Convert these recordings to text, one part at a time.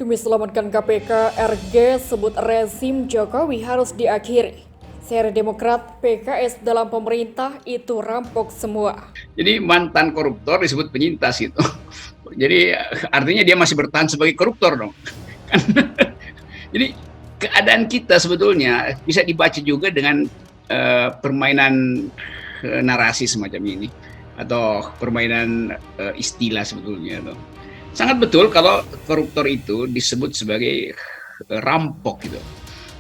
Demi selamatkan KPK, RG sebut rezim Jokowi harus diakhiri. Seri Demokrat, PKS dalam pemerintah itu rampok semua. Jadi mantan koruptor disebut penyintas itu. Jadi artinya dia masih bertahan sebagai koruptor dong. Jadi keadaan kita sebetulnya bisa dibaca juga dengan permainan narasi semacam ini atau permainan istilah sebetulnya. Sangat betul kalau koruptor itu disebut sebagai rampok gitu.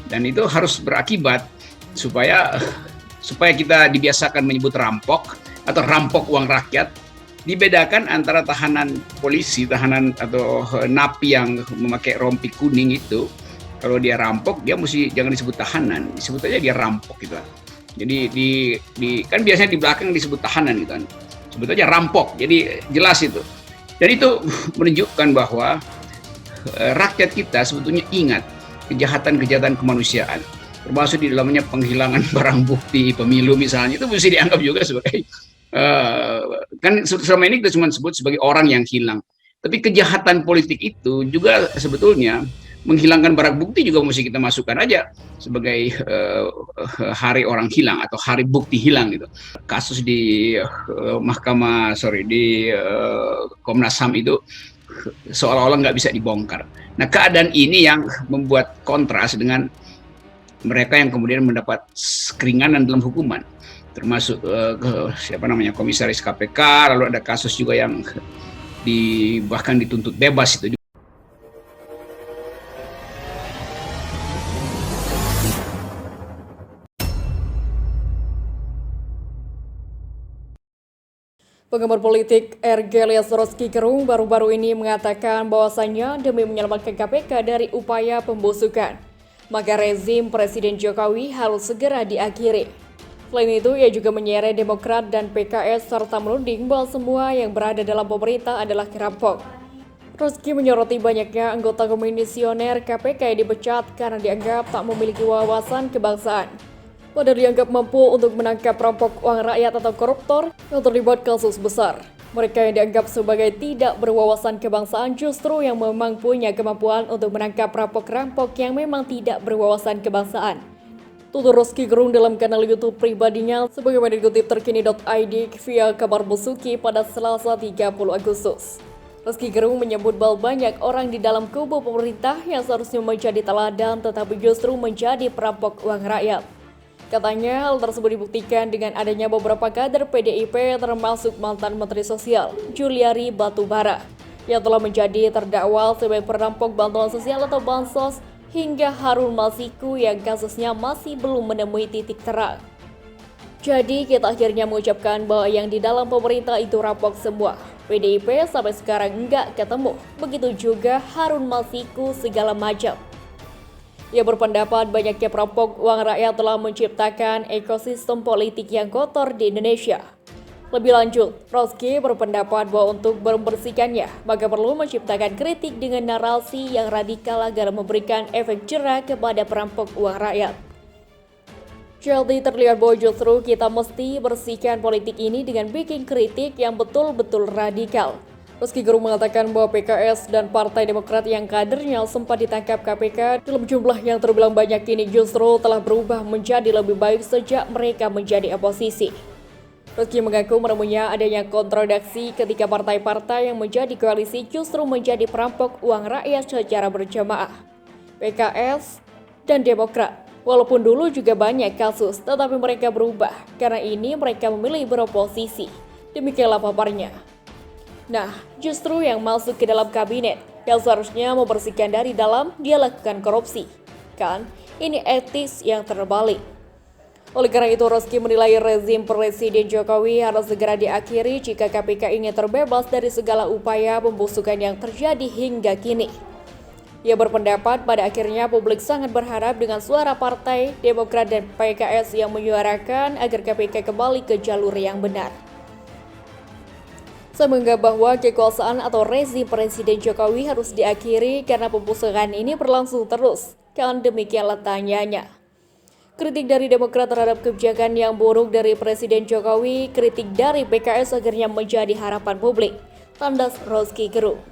Dan itu harus berakibat supaya kita dibiasakan menyebut rampok atau rampok uang rakyat, dibedakan antara tahanan polisi, tahanan atau napi yang memakai rompi kuning itu. Kalau dia rampok, dia mesti jangan disebut tahanan, disebut aja dia rampok gitu. Jadi kan biasanya di belakang disebut tahanan gitu kan. Sebut aja rampok. Jadi jelas itu. Dan itu menunjukkan bahwa rakyat kita sebetulnya ingat kejahatan-kejahatan kemanusiaan, termasuk di dalamnya penghilangan barang bukti pemilu misalnya, itu mesti dianggap juga sebagai kan selama ini kita cuma sebut sebagai orang yang hilang, tapi kejahatan politik itu juga sebetulnya menghilangkan barang bukti juga mesti kita masukkan aja sebagai hari orang hilang atau hari bukti hilang gitu. Kasus di Komnas HAM itu seolah-olah nggak bisa dibongkar. Nah, keadaan ini yang membuat kontras dengan mereka yang kemudian mendapat keringanan dalam hukuman, termasuk komisaris KPK, lalu ada kasus juga yang bahkan dituntut bebas itu. Penggemar politik RG alias Rocky Gerung baru-baru ini mengatakan bahwasannya demi menyelamatkan KPK dari upaya pembusukan, maka rezim Presiden Jokowi harus segera diakhiri. Selain itu, ia juga menyeret Demokrat dan PKS serta menuding bahwa semua yang berada dalam pemerintah adalah kerampok. Rocky menyoroti banyaknya anggota komisioner KPK yang dipecat karena dianggap tak memiliki wawasan kebangsaan. Padahal dianggap mampu untuk menangkap perampok uang rakyat atau koruptor yang terlibat kasus besar. Mereka yang dianggap sebagai tidak berwawasan kebangsaan justru yang memang punya kemampuan untuk menangkap perampok-rampok yang memang tidak berwawasan kebangsaan. Tutur Rocky Gerung dalam kanal YouTube pribadinya sebagaimana dikutip terkini.id via kabar Besuki pada Selasa 30 Agustus. Rocky Gerung menyebut bahwa banyak orang di dalam kubu pemerintah yang seharusnya menjadi teladan tetapi justru menjadi perampok uang rakyat. Katanya hal tersebut dibuktikan dengan adanya beberapa kader PDIP termasuk mantan Menteri Sosial Juliari Batubara yang telah menjadi terdakwa sebagai perampok bantuan sosial atau bansos hingga Harun Masiku yang kasusnya masih belum menemui titik terang. Jadi kita akhirnya mengucapkan bahwa yang di dalam pemerintah itu rampok semua. PDIP sampai sekarang enggak ketemu. Begitu juga Harun Masiku segala macam. Ia berpendapat banyaknya perampok uang rakyat telah menciptakan ekosistem politik yang kotor di Indonesia. Lebih lanjut, Rocky berpendapat bahwa untuk membersihkannya, maka perlu menciptakan kritik dengan narasi yang radikal agar memberikan efek jera kepada perampok uang rakyat. Jadi terlihat bahwa justru kita mesti bersihkan politik ini dengan bikin kritik yang betul-betul radikal. Rocky Gerung mengatakan bahwa PKS dan Partai Demokrat yang kadernya sempat ditangkap KPK dalam jumlah yang terbilang banyak ini justru telah berubah menjadi lebih baik sejak mereka menjadi oposisi. Rocky mengaku menemunya adanya kontradiksi ketika partai-partai yang menjadi koalisi justru menjadi perampok uang rakyat secara berjamaah. PKS dan Demokrat, walaupun dulu juga banyak kasus, tetapi mereka berubah karena ini mereka memilih beroposisi. Demikianlah paparnya. Nah, justru yang masuk ke dalam kabinet, yang seharusnya membersihkan dari dalam, dia lakukan korupsi. Kan, ini etis yang terbalik. Oleh karena itu, Rocky menilai rezim Presiden Jokowi harus segera diakhiri jika KPK ingin terbebas dari segala upaya pembusukan yang terjadi hingga kini. Ia berpendapat pada akhirnya publik sangat berharap dengan suara Partai Demokrat dan PKS yang menyuarakan agar KPK kembali ke jalur yang benar. Saya menganggap bahwa kekuasaan atau rezim Presiden Jokowi harus diakhiri karena pembusukan ini berlangsung terus. Kan demikianlah tanyanya. Kritik dari Demokrat terhadap kebijakan yang buruk dari Presiden Jokowi, kritik dari PKS akhirnya menjadi harapan publik. Tandas Rocky Gerung.